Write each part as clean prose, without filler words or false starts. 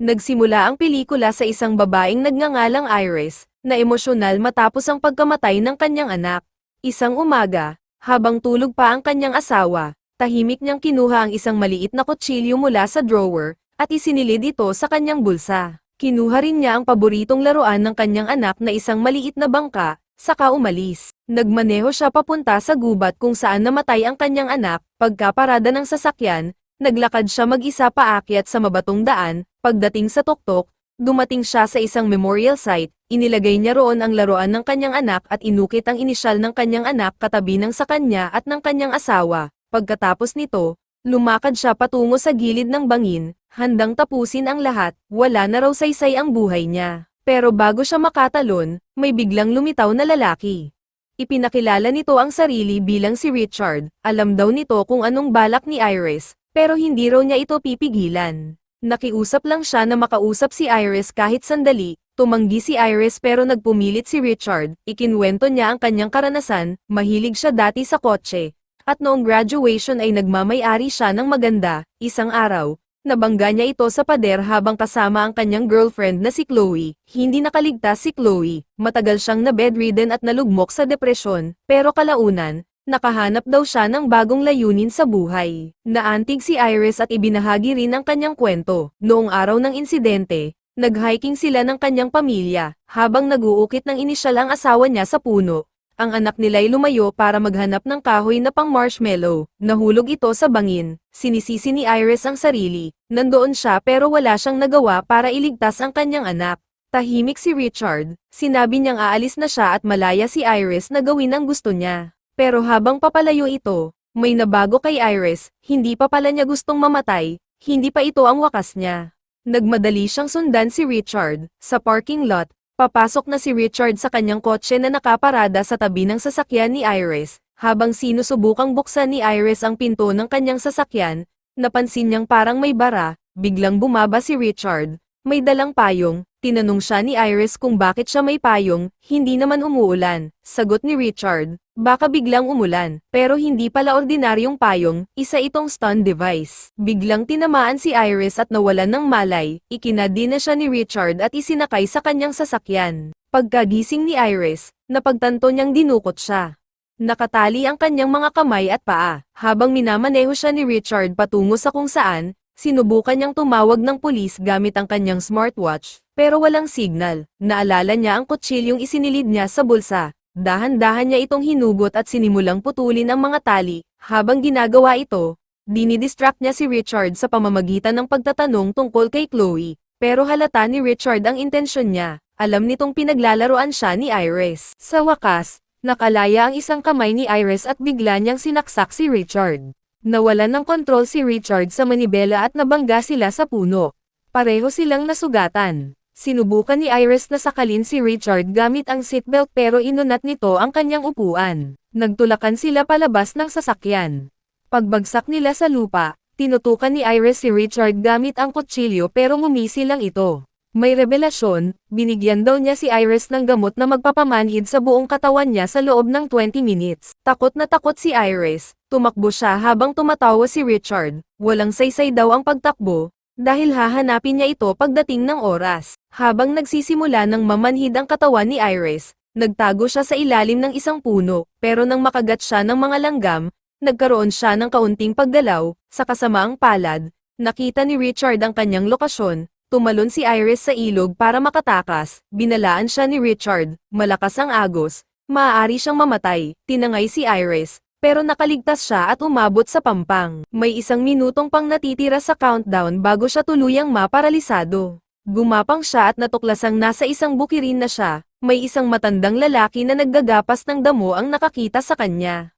Nagsimula ang pelikula sa isang babaeng nagngangalang Iris, na emosyonal matapos ang pagkamatay ng kanyang anak. Isang umaga, habang tulog pa ang kanyang asawa, tahimik niyang kinuha ang isang maliit na kutsilyo mula sa drawer, at isinilid ito sa kanyang bulsa. Kinuha rin niya ang paboritong laruan ng kanyang anak na isang maliit na bangka, saka umalis. Nagmaneho siya papunta sa gubat kung saan namatay ang kanyang anak. Pagkaparada ng sasakyan, naglakad siya mag-isa paakyat sa mabatong daan. Pagdating sa tuktok, dumating siya sa isang memorial site, inilagay niya roon ang laruan ng kanyang anak at inukit ang inisyal ng kanyang anak katabi ng sa kanya at ng kanyang asawa. Pagkatapos nito, lumakad siya patungo sa gilid ng bangin, handang tapusin ang lahat. Wala na raw saysay ang buhay niya. Pero bago siya makatalon, may biglang lumitaw na lalaki. Ipinakilala nito ang sarili bilang si Richard. Alam daw nito kung anong balak ni Iris, pero hindi raw niya ito pipigilan. Nakiusap lang siya na makausap si Iris kahit sandali. Tumanggi si Iris pero nagpumilit si Richard. Ikinwento niya ang kanyang karanasan. Mahilig siya dati sa kotse, at noong graduation ay nagmamay-ari siya ng maganda. Isang araw, nabangga niya ito sa pader habang kasama ang kanyang girlfriend na si Chloe. Hindi nakaligtas si Chloe. Matagal siyang na-bedridden at nalugmok sa depresyon, pero kalaunan, nakahanap daw siya ng bagong layunin sa buhay. Naantig si Iris at ibinahagi rin ang kanyang kwento. Noong araw ng insidente, nag-hiking sila ng kanyang pamilya. Habang nag-uukit ng inisyal ang asawa niya sa puno, ang anak nila'y lumayo para maghanap ng kahoy na pang marshmallow. Nahulog ito sa bangin. Sinisisi ni Iris ang sarili. Nandoon siya pero wala siyang nagawa para iligtas ang kanyang anak. Tahimik si Richard. Sinabi niyang aalis na siya at malaya si Iris na gawin ang gusto niya. Pero habang papalayo ito, may nabago kay Iris. Hindi pa pala niya gustong mamatay. Hindi pa ito ang wakas niya. Nagmadali siyang sundan si Richard. Sa parking lot, papasok na si Richard sa kanyang kotse na nakaparada sa tabi ng sasakyan ni Iris. Habang sinusubukang buksan ni Iris ang pinto ng kanyang sasakyan, napansin niyang parang may bara. Biglang bumaba si Richard. May dalang payong. Tinanong siya ni Iris kung bakit siya may payong. Hindi naman umuulan. Sagot ni Richard, baka biglang umulan. Pero hindi pala ordinaryong payong, isa itong stun device. Biglang tinamaan si Iris at nawalan ng malay. Ikinadi na siya ni Richard at isinakay sa kanyang sasakyan. Pagkagising ni Iris, napagtanto niyang dinukot siya. Nakatali ang kanyang mga kamay at paa. Habang minamaneho siya ni Richard patungo sa kung saan, sinubukan niyang tumawag ng pulis gamit ang kanyang smartwatch, pero walang signal. Naalala niya ang kutsilyong isinilid niya sa bulsa. Dahan-dahan niya itong hinugot at sinimulang putulin ang mga tali. Habang ginagawa ito, dinidistract niya si Richard sa pamamagitan ng pagtatanong tungkol kay Chloe. Pero halata ni Richard ang intensyon niya. Alam nitong pinaglalaroan siya ni Iris. Sa wakas, nakalaya ang isang kamay ni Iris at bigla niyang sinaksak si Richard. Nawalan ng kontrol si Richard sa manibela at nabangga sila sa puno. Pareho silang nasugatan. Sinubukan ni Iris na sakalin si Richard gamit ang seatbelt pero inunat nito ang kanyang upuan. Nagtulakan sila palabas ng sasakyan. Pagbagsak nila sa lupa, tinutukan ni Iris si Richard gamit ang kutsilyo pero ngumisi lang ito. May revelasyon, binigyan daw niya si Iris ng gamot na magpapamanhid sa buong katawan niya sa loob ng 20 minutes. Takot na takot si Iris, tumakbo siya habang tumatawa si Richard. Walang saysay daw ang pagtakbo, dahil hahanapin niya ito pagdating ng oras. Habang nagsisimula ng mamanhid ang katawan ni Iris, nagtago siya sa ilalim ng isang puno, pero nang makagat siya ng mga langgam, nagkaroon siya ng kaunting paggalaw. Sa kasamaang palad, nakita ni Richard ang kanyang lokasyon. Tumalon si Iris sa ilog para makatakas. Binalaan siya ni Richard. Malakas ang agos. Maaari siyang mamatay. Tinangay si Iris, pero nakaligtas siya at umabot sa pampang. May 1 minutong pang natitira sa countdown bago siya tuluyang maparalisado. Gumapang siya at natuklasang nasa isang bukirin na siya. May isang matandang lalaki na naggagapas ng damo ang nakakita sa kanya.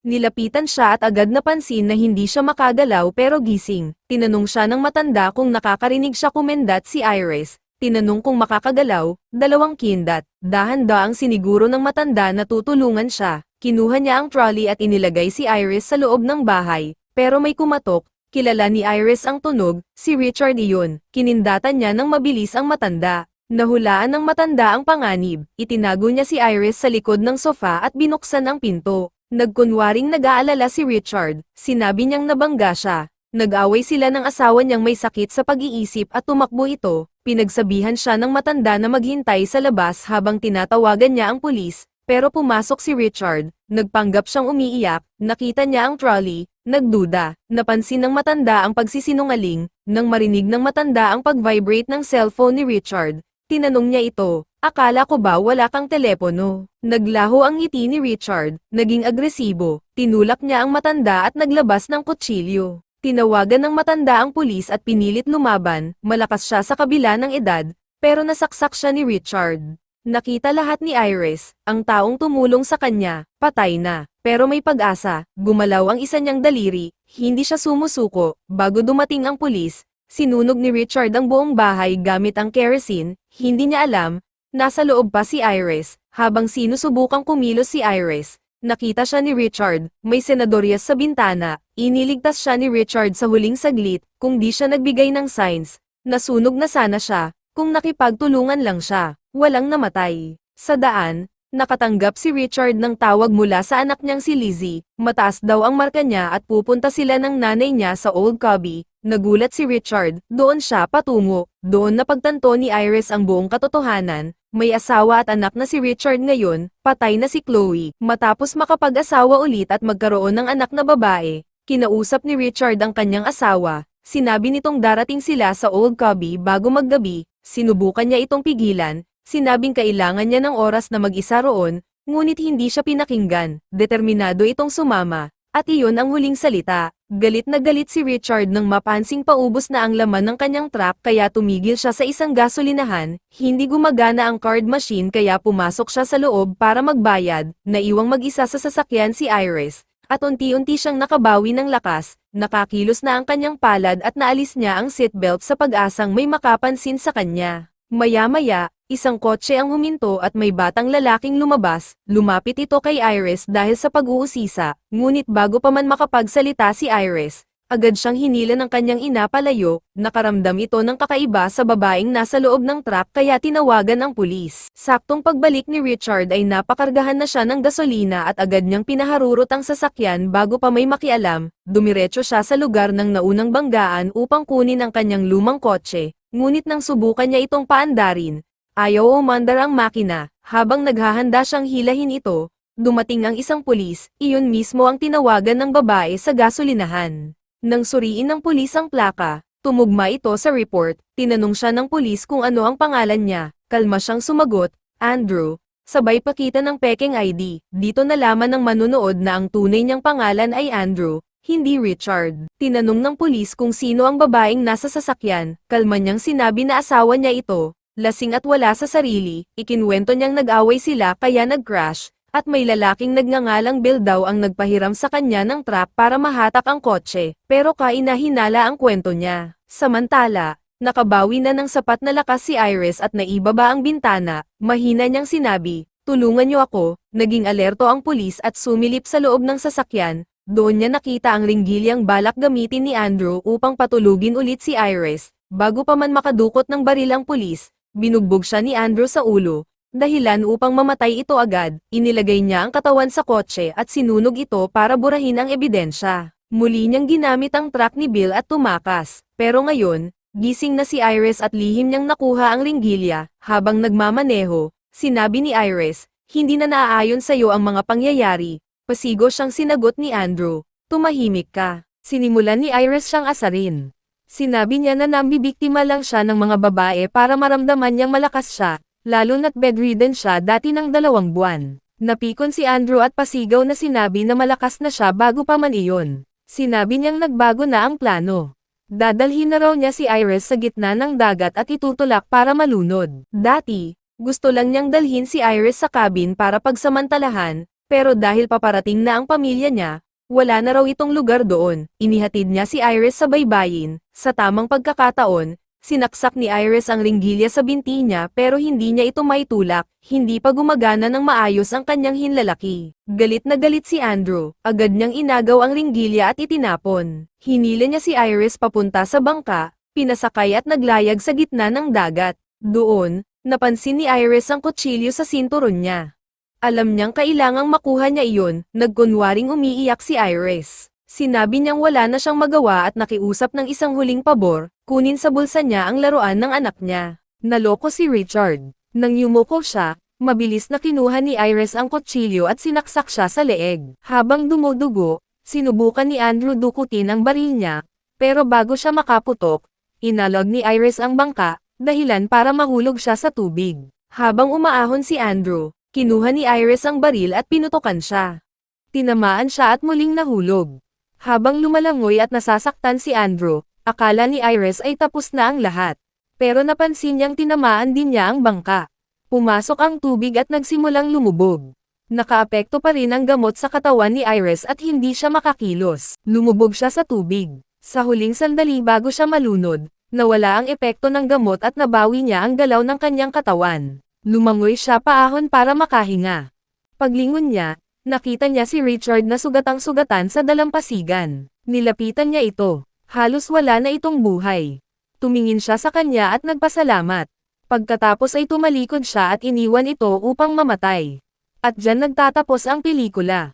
Nilapitan siya at agad napansin na hindi siya makagalaw pero gising. Tinanong siya ng matanda kung nakakarinig siya kumendat si Iris. Tinanong kung makakagalaw, 2 kindat. Dahan-daang siniguro ng matanda na tutulungan siya. Kinuha niya ang trolley at inilagay si Iris sa loob ng bahay. Pero may kumatok, kilala ni Iris ang tunog, si Richard iyon. Kinindatan niya ng mabilis ang matanda. Nahulaan ng matanda ang panganib. Itinago niya si Iris sa likod ng sofa at binuksan ang pinto. Nagkunwaring nag-aalala si Richard. Sinabi niyang nabangga siya. Nag-away sila ng asawa niyang may sakit sa pag-iisip at tumakbo ito, pinagsabihan siya ng matanda na maghintay sa labas habang tinatawagan niya ang pulis, pero pumasok si Richard, nagpanggap siyang umiiyak, nakita niya ang trolley, nagduda, napansin ng matanda ang pagsisinungaling, nang marinig ng matanda ang pag-vibrate ng cellphone ni Richard, tinanong niya ito, akala ko ba wala kang telepono? Naglaho ang ngiti ni Richard, naging agresibo, tinulak niya ang matanda at naglabas ng kutsilyo. Tinawagan ng matanda ang pulis at pinilit lumaban, malakas siya sa kabila ng edad, pero nasaksak siya ni Richard. Nakita lahat ni Iris, ang taong tumulong sa kanya, patay na, pero may pag-asa, gumalaw ang isa niyang daliri, hindi siya sumusuko, bago dumating ang pulis, sinunog ni Richard ang buong bahay gamit ang kerosene, hindi niya alam, nasa loob pa si Iris, habang sinusubukang kumilos si Iris. Nakita siya ni Richard, may senadoryas sa bintana, iniligtas siya ni Richard sa huling saglit, kung di siya nagbigay ng signs, nasunog na sana siya, kung nakipagtulungan lang siya, walang namatay. Sa daan, nakatanggap si Richard ng tawag mula sa anak niyang si Lizzie, mataas daw ang marka niya at pupunta sila ng nanay niya sa Old Cubby. Nagulat si Richard, doon siya patungo, doon napagtanto ni Iris ang buong katotohanan, may asawa at anak na si Richard ngayon, patay na si Chloe. Matapos makapag-asawa ulit at magkaroon ng anak na babae, kinausap ni Richard ang kanyang asawa, sinabi nitong darating sila sa Old Cubby bago maggabi, sinubukan niya itong pigilan, sinabing kailangan niya ng oras na mag-isa roon, ngunit hindi siya pinakinggan, determinado itong sumama, at iyon ang huling salita. Galit na galit si Richard nang mapansing paubos na ang laman ng kanyang truck kaya tumigil siya sa isang gasolinahan, hindi gumagana ang card machine kaya pumasok siya sa loob para magbayad, naiwang mag-isa sa sasakyan si Iris, at unti-unti siyang nakabawi ng lakas, nakakilos na ang kanyang palad at naalis niya ang seatbelt sa pag-asang may makapansin sa kanya. Maya-maya, isang kotse ang huminto at may batang lalaking lumabas, lumapit ito kay Iris dahil sa pag-uusisa, ngunit bago pa man makapagsalita si Iris, agad siyang hinila ng kanyang ina palayo, nakaramdam ito ng kakaiba sa babaeng nasa loob ng truck kaya tinawagan ang pulis. Saktong pagbalik ni Richard ay napakargahan na siya ng gasolina at agad niyang pinaharurot ang sasakyan bago pa may makialam, dumiretso siya sa lugar ng naunang banggaan upang kunin ang kanyang lumang kotse. Ngunit nang subukan niya itong paandarin, ayaw umandar ang makina, habang naghahanda siyang hilahin ito, dumating ang isang pulis, iyon mismo ang tinawagan ng babae sa gasolinahan. Nang suriin ng pulis ang plaka, tumugma ito sa report, tinanong siya ng pulis kung ano ang pangalan niya, kalma siyang sumagot, Andrew, sabay pakita ng pekeng ID, dito nalaman ng manunood na ang tunay niyang pangalan ay Andrew, hindi Richard. Tinanong ng pulis kung sino ang babaeng nasa sasakyan, kalma niyang sinabi na asawa niya ito, lasing at wala sa sarili, ikinwento niyang nag-away sila kaya nag-crash, at may lalaking nagngangalang Bill daw ang nagpahiram sa kanya ng truck para mahatak ang kotse, pero kainahinala ang kwento niya. Samantala, nakabawi na ng sapat na lakas si Iris at naibaba ang bintana, mahina niyang sinabi, tulungan niyo ako, naging alerto ang pulis at sumilip sa loob ng sasakyan. Doon niya nakita ang ringgilyang balak gamitin ni Andrew upang patulugin ulit si Iris, bago pa man makadukot ng baril ang pulis, binugbog siya ni Andrew sa ulo, dahilan upang mamatay ito agad, inilagay niya ang katawan sa kotse at sinunog ito para burahin ang ebidensya. Muli niyang ginamit ang truck ni Bill at tumakas, pero ngayon, gising na si Iris at lihim niyang nakuha ang ringgilya, habang nagmamaneho, sinabi ni Iris, hindi na naaayon sa'yo ang mga pangyayari. Pasigo siyang sinagot ni Andrew, tumahimik ka. Sinimulan ni Iris siyang asarin. Sinabi niya na nambibiktima lang siya ng mga babae para maramdaman niyang malakas siya, lalo na't bedridden siya dati ng 2 buwan. Napikon si Andrew at pasigaw na sinabi na malakas na siya bago pa man iyon. Sinabi niyang nagbago na ang plano. Dadalhin na raw niya si Iris sa gitna ng dagat at itutulak para malunod. Dati, gusto lang niyang dalhin si Iris sa cabin para pagsamantalahan, pero dahil paparating na ang pamilya niya, wala na raw itong lugar doon. Inihatid niya si Iris sa baybayin, sa tamang pagkakataon, sinaksak ni Iris ang ringgilya sa binti niya pero hindi niya ito maitulak, hindi pa gumagana ng maayos ang kanyang hinlalaki. Galit na galit si Andrew, agad niyang inagaw ang ringgilya at itinapon. Hinila niya si Iris papunta sa bangka, pinasakay at naglayag sa gitna ng dagat. Doon, napansin ni Iris ang kutsilyo sa sinturon niya. Alam niyang kailangang makuha niya iyon, nagkunwaring umiiyak si Iris. Sinabi niyang wala na siyang magawa at nakiusap ng isang huling pabor, kunin sa bulsa niya ang laruan ng anak niya. Naloko si Richard. Nang yumuko siya, mabilis na kinuha ni Iris ang kutsilyo at sinaksak siya sa leeg. Habang dumudugo, sinubukan ni Andrew dukutin ang baril niya, pero bago siya makaputok, inalog ni Iris ang bangka, dahilan para mahulog siya sa tubig. Habang umaahon si Andrew, kinuha ni Iris ang baril at pinutokan siya. Tinamaan siya at muling nahulog. Habang lumalangoy at nasasaktan si Andrew, akala ni Iris ay tapos na ang lahat. Pero napansin niyang tinamaan din niya ang bangka. Pumasok ang tubig at nagsimulang lumubog. Nakaapekto pa rin ang gamot sa katawan ni Iris at hindi siya makakilos. Lumubog siya sa tubig. Sa huling sandali bago siya malunod, nawala ang epekto ng gamot at nabawi niya ang galaw ng kanyang katawan. Lumangoy siya paahon para makahinga. Paglingon niya, nakita niya si Richard na sugatang-sugatan sa dalampasigan. Nilapitan niya ito. Halos wala na itong buhay. Tumingin siya sa kanya at nagpasalamat. Pagkatapos ay tumalikod siya at iniwan ito upang mamatay. At diyan nagtatapos ang pelikula.